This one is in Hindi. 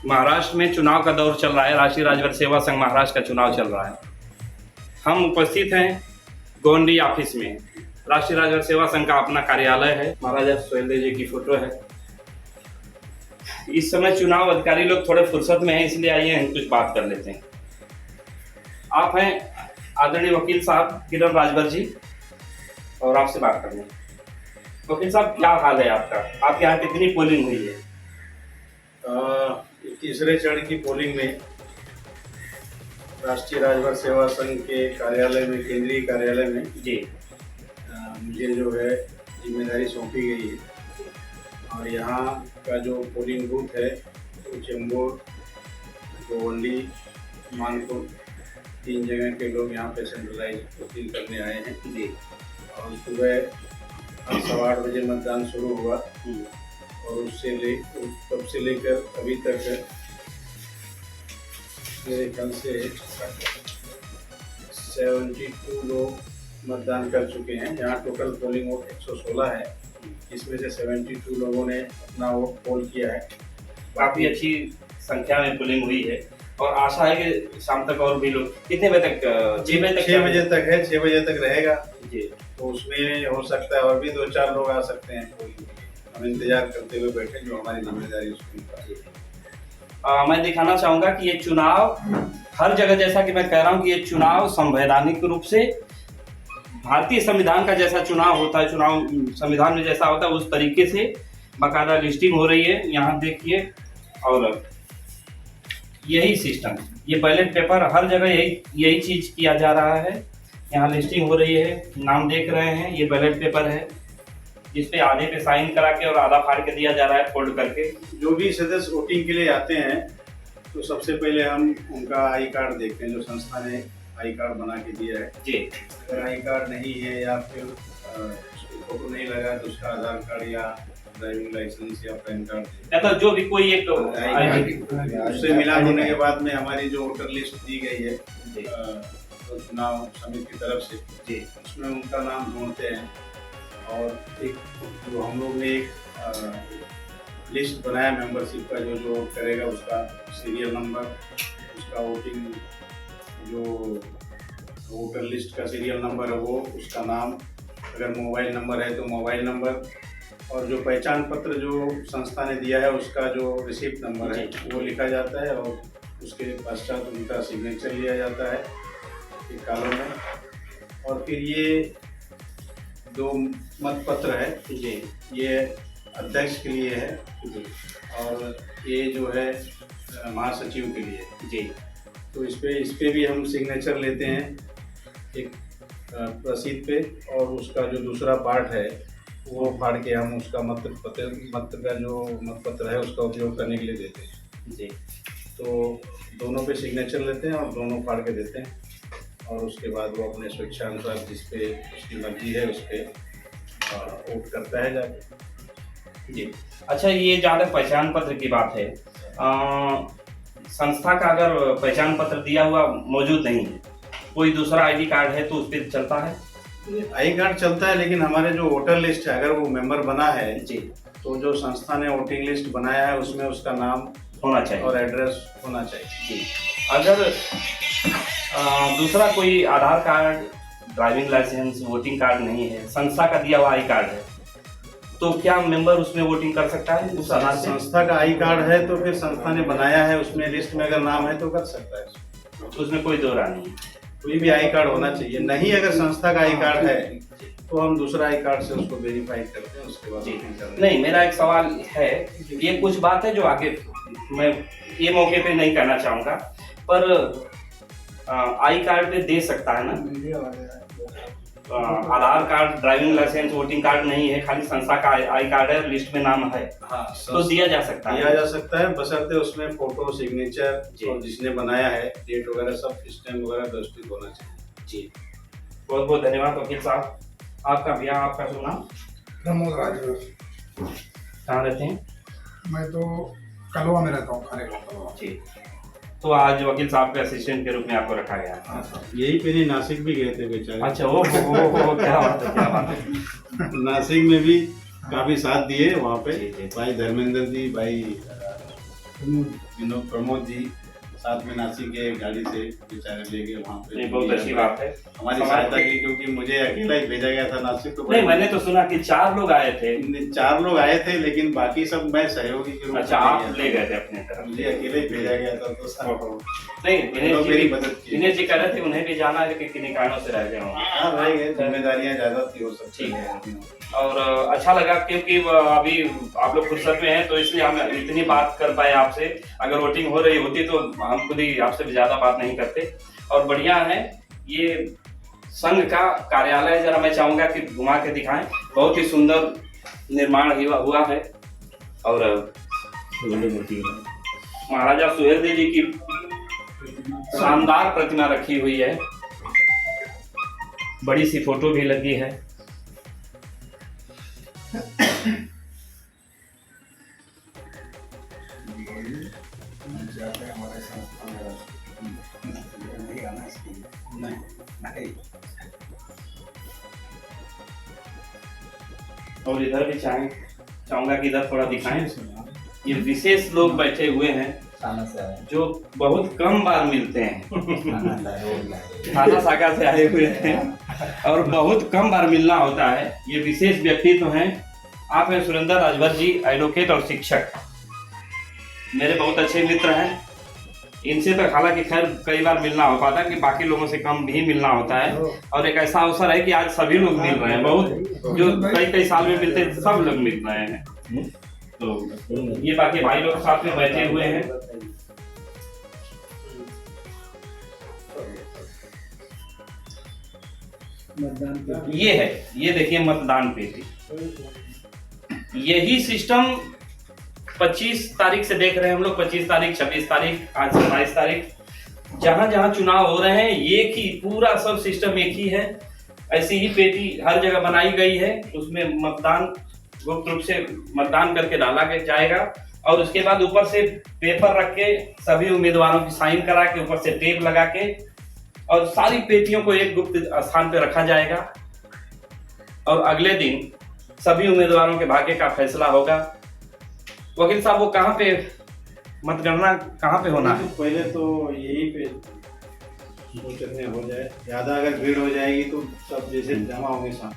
महाराष्ट्र में चुनाव का दौर चल रहा है। राष्ट्रीय राजभर सेवा संघ महाराष्ट्र का चुनाव चल रहा है। हम उपस्थित हैं गोंडी ऑफिस में। राष्ट्रीय राजभर सेवा संघ का अपना कार्यालय है। महाराजा सुहेलदेव जी की फोटो है। इस समय चुनाव अधिकारी लोग थोड़े फुर्सत में हैं, इसलिए आइए हम कुछ बात कर लेते हैं। आप हैं आदरणीय वकील साहब किरण राजभर जी, और आपसे बात करनी है। वकील साहब, क्या हाल है आपका? आपके यहाँ कितनी पोलिंग हुई है? तीसरे चरण की पोलिंग में राष्ट्रीय राजभर सेवा संघ के कार्यालय में, केंद्रीय कार्यालय में जी मुझे जो है जिम्मेदारी सौंपी गई है। और यहाँ का जो पोलिंग बूथ है वो चेंबूर, गोवंडी, मानपुर, 3 जगह के लोग यहाँ पे सेंट्रलाइज वोटिंग करने आए हैं जी। और सुबह 8:15 बजे मतदान शुरू हुआ और तब से लेकर अभी तक मेरे ख्याल से 72 लोग मतदान कर चुके हैं। यहाँ टोटल पोलिंग वोट 116 है, इसमें से 72 लोगों ने अपना वोट पोल किया है। काफी अच्छी संख्या में पोलिंग हुई है और आशा है कि शाम तक और भी लोग। कितने बजे तक? 6 बजे तक? 6 बजे तक है, 6 बजे तक रहेगा जी। तो उसमें हो सकता है और भी 2-4 लोग आ सकते हैं। हम इंतजार करते हुए बैठे, जो हमारी जिम्मेदारी उसकी। मैं दिखाना चाहूंगा कि ये चुनाव हर जगह, जैसा कि मैं कह रहा हूँ कि ये चुनाव संवैधानिक रूप से भारतीय संविधान का जैसा चुनाव होता है, चुनाव संविधान में जैसा होता है उस तरीके से बाकायदा लिस्टिंग हो रही है। यहाँ देखिए, और यही सिस्टम, ये बैलेट पेपर हर जगह यही चीज किया जा रहा है। यहाँ लिस्टिंग हो रही है, नाम देख रहे हैं, ये बैलेट पेपर है जिसपे आधे पे साइन करा के और आधा फाड़ के दिया जा रहा है फोल्ड करके। जो भी सदस्य वोटिंग के लिए आते हैं तो सबसे पहले हम उनका आई कार्ड देखते हैं, जो संस्था ने आई कार्ड बना के दिया है जी। अगर आई कार्ड नहीं है या फिर फोटो नहीं लगा तो उसका आधार कार्ड या ड्राइविंग लाइसेंस या पैन कार्ड, या तो जो भी कोई एक उससे मिलान होने के बाद में हमारी जो वोटर लिस्ट दी गई है तो चुनाव समिति की तरफ से जी, उसमें उनका नाम ढूंढते हैं। और एक जो हम लोग ने एक लिस्ट बनाया मेंबरशिप का, जो करेगा उसका सीरियल नंबर, उसका वोटिंग जो वोटर लिस्ट का सीरियल नंबर है वो, उसका नाम, अगर मोबाइल नंबर है तो मोबाइल नंबर, और जो पहचान पत्र जो संस्था ने दिया है उसका जो रिसिप्ट नंबर है वो लिखा जाता है और उसके पश्चात उनका सिग्नेचर लिया जाता है एक कॉलम में। और फिर ये 2 मत पत्र है जी, ये अध्यक्ष के लिए है और ये जो है महासचिव के लिए जी। तो इस पे भी हम सिग्नेचर लेते हैं एक रसीद पे, और उसका जो दूसरा पार्ट है वो फाड़ के हम उसका मत का जो मत पत्र है उसका उपयोग करने के लिए देते हैं जी। तो दोनों पे सिग्नेचर लेते हैं और दोनों फाड़ के देते हैं और उसके बाद वो अपने स्वेच्छा अनुसार जिस पे उसकी मर्जी है उस पर वोट करता है जाके जी। अच्छा, ये जहाँ तक पहचान पत्र की बात है, संस्था का अगर पहचान पत्र दिया हुआ मौजूद नहीं है, कोई दूसरा आईडी कार्ड है तो उस पर चलता है? आई कार्ड चलता है, लेकिन हमारे जो वोटर लिस्ट है अगर वो मेंबर बना है जी तो जो संस्था ने वोटिंग लिस्ट बनाया है उसमें उसका नाम होना चाहिए और एड्रेस होना चाहिए जी। अगर दूसरा कोई Aadhaar card, driving licence, voting card नहीं है, संस्था का दिया हुआ आई कार्ड है, तो क्या मेंबर उसमें वोटिंग कर सकता है उस आधार से? संस्था का आई कार्ड है तो फिर संस्था ने बनाया है उसमें लिस्ट में अगर नाम है तो कर सकता है, उसमें कोई दो राय नहीं। कोई भी आई कार्ड होना चाहिए। नहीं अगर संस्था का आई कार्ड है तो हम दूसरा आई कार्ड से उसको वेरीफाई करते हैं, उसके बाद वोटिंग करते हैं। नहीं, मेरा एक सवाल है, ये कुछ बात है जो आगे मैं ये मौके पे नहीं कहना चाहूँगा, पर आई कार्ड पे दे सकता है ना? Aadhaar card, driving licence, voting card नहीं है, खाली संस्था का आई कार्ड है, लिस्ट में नाम है, हाँ, तो दिया जा सकता है। दिया जा सकता है, बशर्ते उसमें फोटो, सिग्नेचर और जिसने बनाया है डेट वगैरह सब स्टैम्प वगैरह व्यवस्थित होना चाहिए जी। बहुत बहुत धन्यवाद वकील साहब। आपका भैया, आपका शुभ नाम? प्रमोद राजभर। कहाँ रहते हैं? मैं तो कलवा में रहता हूँ, खाने का। जी। तो आज वकील साहब के असिस्टेंट के रूप में आपको रखा गया है। हाँ सर। यही पे नहीं, नासिक भी गए थे बेचारे। अच्छा, वो क्या बात है, क्या बात है। नासिक में भी काफी साथ दिए वहाँ पे जी, जी। भाई धर्मेंद्र जी, भाई प्रमोद जी, साथ में नासिक के गाड़ी से बेचारे ले गए वहाँ पे। ये बहुत अच्छी बात है। हमारी सहायता की, क्योंकि मुझे अकेला ही भेजा गया था नासिक को। नहीं, मैंने तो सुना कि 4 लोग आए थे। 4 लोग आए थे, लेकिन बाकी सब मैं सहयोगी के रूप में अच्छा, आप ले गए थे अपने तरफ। मुझे अकेले ही भेजा गया था, तो सब नहीं, लोग मेरी मदद की। दिनेश जी कह रहे थे उन्हें भी जाना है, लेकिन किन्हीं कारणों से रह गए होंगे। हाँ, रह गए, जिम्मेदारियां ज्यादा थी वो सब। ठीक है। और अच्छा लगा, क्योंकि अभी आप लोग फुर्सत में हैं, तो इसलिए हम इतनी बात कर पाए आपसे। अगर वोटिंग हो रही होती तो हम खुद ही आपसे ज्यादा बात नहीं करते। और बढ़िया है ये संघ का कार्यालय, जरा मैं चाहूंगा कि घुमा के दिखाएं। बहुत ही सुंदर निर्माण हुआ है। और महाराजा सुहेलदेव जी की शानदार प्रतिमा रखी हुई है, बड़ी सी फोटो भी लगी है। और इधर भी चाहूंगा कि इधर थोड़ा दिखाएं। ये विशेष लोग बैठे हुए हैं जो बहुत कम बार मिलते हैं। थाना शाखा से आए हुए हैं और बहुत कम बार मिलना होता है। ये विशेष व्यक्तित्व हैं। आप हैं सुरेंद्र राजभर जी, एडवोकेट और शिक्षक, मेरे बहुत अच्छे मित्र हैं। इनसे तो हालांकि खैर कई बार मिलना हो पाता है, कि बाकी लोगों से कम भी मिलना होता है। और एक ऐसा अवसर है कि आज सभी लोग मिल रहे हैं। बहुत जो कई साल में मिलते हैं, सब लोग मिल रहे हैं। तो ये बाकी भाई लोग साथ में बैठे हुए हैं। ये है, ये देखिए मतदान पेटी। यही सिस्टम 25 तारीख से देख रहे हैं हम लोग। 25 तारीख, 26 तारीख, आज 27 तारीख, जहां जहां चुनाव हो रहे हैं, एक ही पूरा सब सिस्टम एक ही है। ऐसी ही पेटी हर जगह बनाई गई है। उसमें मतदान गुप्त रूप से मतदान करके डाला जाएगा। और उसके बाद ऊपर से पेपर रख के सभी उम्मीदवारों की साइन करा के ऊपर से टेप लगा के और सारी पेटियों को एक गुप्त स्थान पे रखा जाएगा। और अगले दिन सभी उम्मीदवारों के भाग्य का फैसला होगा। वकील साहब, वो कहाँ पे मतगणना कहाँ पे होना है? पहले तो यही पे हो जाए, ज्यादा अगर भीड़ हो जाएगी तो सब जैसे जमा होंगे साथ।